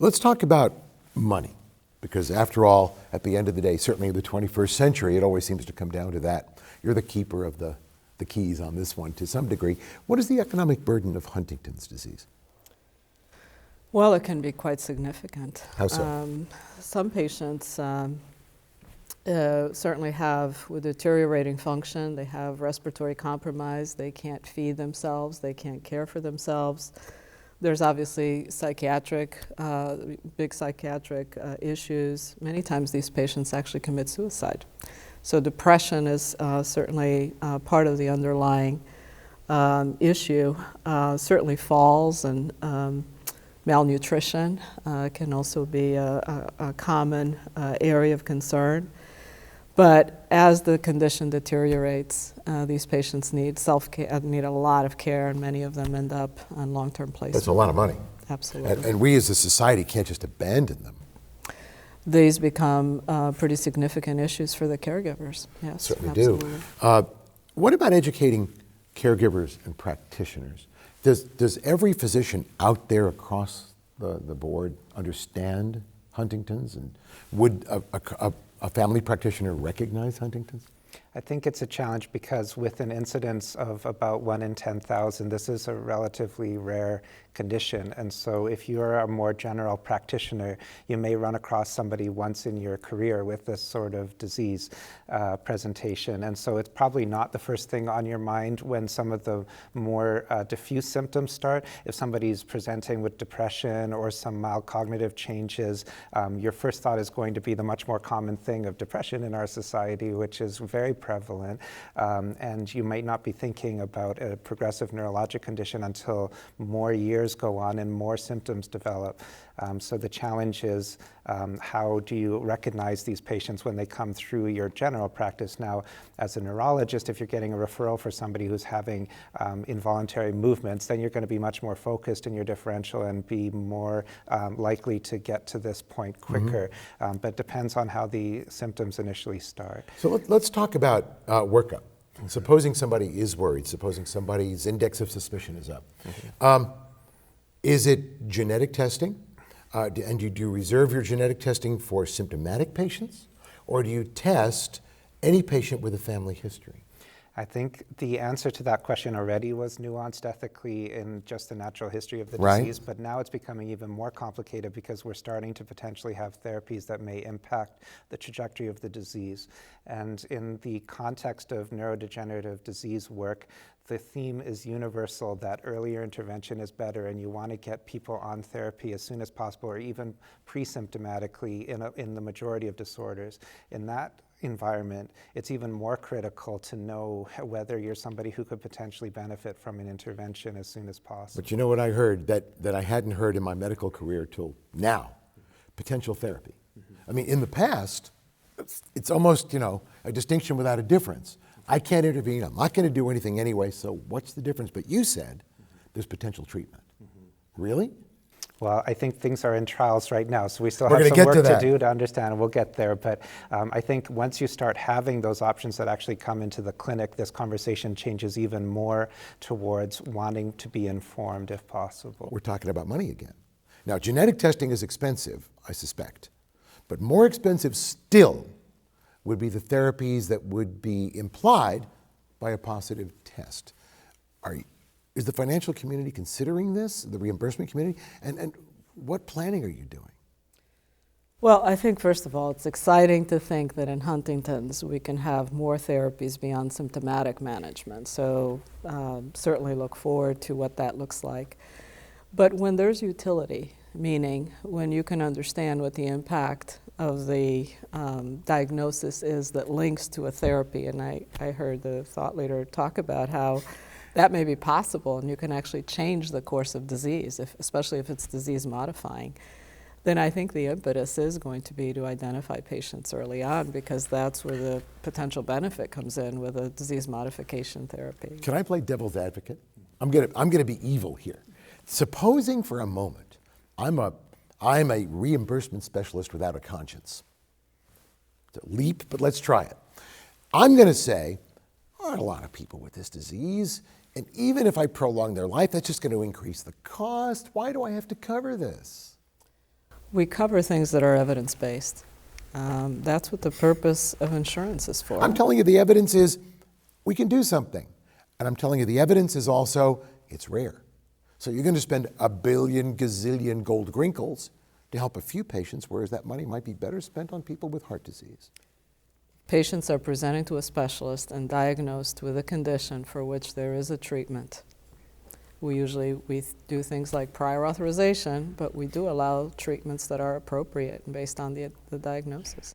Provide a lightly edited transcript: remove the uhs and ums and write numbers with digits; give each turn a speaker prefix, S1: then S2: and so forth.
S1: Let's talk about money, because after all, at the end of the day, certainly in the 21st century, it always seems to come down to that. You're the keeper of the keys on this one to some degree. What is the economic burden of Huntington's disease?
S2: Well, it can be quite significant.
S1: How so?
S2: Some patients certainly have with deteriorating function, they have respiratory compromise, they can't feed themselves, they can't care for themselves. There's obviously big psychiatric issues. Many times these patients actually commit suicide. So depression is certainly part of the underlying issue. Certainly falls and malnutrition can also be a common area of concern. But as the condition deteriorates, these patients need self-care, need a lot of care, and many of them end up on long-term placement.
S1: That's a lot of money.
S2: Absolutely.
S1: And we as a society can't just abandon them.
S2: These become pretty significant issues for the caregivers. Yes,
S1: Certainly
S2: absolutely.
S1: do. What about educating caregivers and practitioners? Does every physician out there across the board understand Huntington's? And would a family practitioner recognize Huntington's?
S3: I think it's a challenge because with an incidence of about 1 in 10,000, this is a relatively rare condition. And so if you're a more general practitioner, you may run across somebody once in your career with this sort of disease presentation. And so it's probably not the first thing on your mind when some of the more diffuse symptoms start. If somebody's presenting with depression or some mild cognitive changes, your first thought is going to be the much more common thing of depression in our society, which is very prevalent. And you might not be thinking about a progressive neurologic condition until more years go on and more symptoms develop. So the challenge is how do you recognize these patients when they come through your general practice? Now, as a neurologist, if you're getting a referral for somebody who's having involuntary movements, then you're going to be much more focused in your differential and be more likely to get to this point quicker. But it depends on how the symptoms initially start.
S1: So let's talk about workup. Supposing somebody is worried, supposing somebody's index of suspicion is up. Is it genetic testing? And do you reserve your genetic testing for symptomatic patients? Or do you test any patient with a family history?
S3: I think the answer to that question already was nuanced ethically in just the natural history of the disease, but now it's becoming even more complicated because we're starting to potentially have therapies that may impact the trajectory of the disease. And in the context of neurodegenerative disease work, the theme is universal that earlier intervention is better, and you want to get people on therapy as soon as possible or even pre-symptomatically in the majority of disorders. In that environment, it's even more critical to know whether you're somebody who could potentially benefit from an intervention as soon as possible.
S1: But you know what I heard that I hadn't heard in my medical career till now? Potential therapy. I mean, in the past, it's almost, a distinction without a difference. I can't intervene, I'm not going to do anything anyway, so what's the difference? But you said there's potential treatment. Really?
S3: Well, I think things are in trials right now, so we still have some work to do to understand, and we'll get there. But I think once you start having those options that actually come into the clinic, this conversation changes even more towards wanting to be informed if possible.
S1: We're talking about money again. Now, genetic testing is expensive, I suspect, but more expensive still would be the therapies that would be implied by a positive test. Is the financial community considering this, the reimbursement community? And what planning are you doing?
S2: Well, I think, first of all, it's exciting to think that in Huntington's we can have more therapies beyond symptomatic management. So certainly look forward to what that looks like. But when there's utility, meaning when you can understand what the impact of the diagnosis is that links to a therapy, and I heard the thought leader talk about how that may be possible and you can actually change the course of disease, especially if it's disease modifying, then I think the impetus is going to be to identify patients early on, because that's where the potential benefit comes in with a disease modification therapy.
S1: Can I play devil's advocate? I'm gonna be evil here. Supposing for a moment I'm a reimbursement specialist without a conscience. It's a leap, but let's try it. I'm gonna say, there are a lot of people with this disease, and even if I prolong their life, that's just going to increase the cost. Why do I have to cover this?
S2: We cover things that are evidence-based. That's what the purpose of insurance is for.
S1: I'm telling you the evidence is we can do something. And I'm telling you the evidence is also it's rare. So you're going to spend a billion gazillion gold grinkles to help a few patients, whereas that money might be better spent on people with heart disease.
S2: Patients are presenting to a specialist and diagnosed with a condition for which there is a treatment. We do things like prior authorization, but we do allow treatments that are appropriate and based on the diagnosis.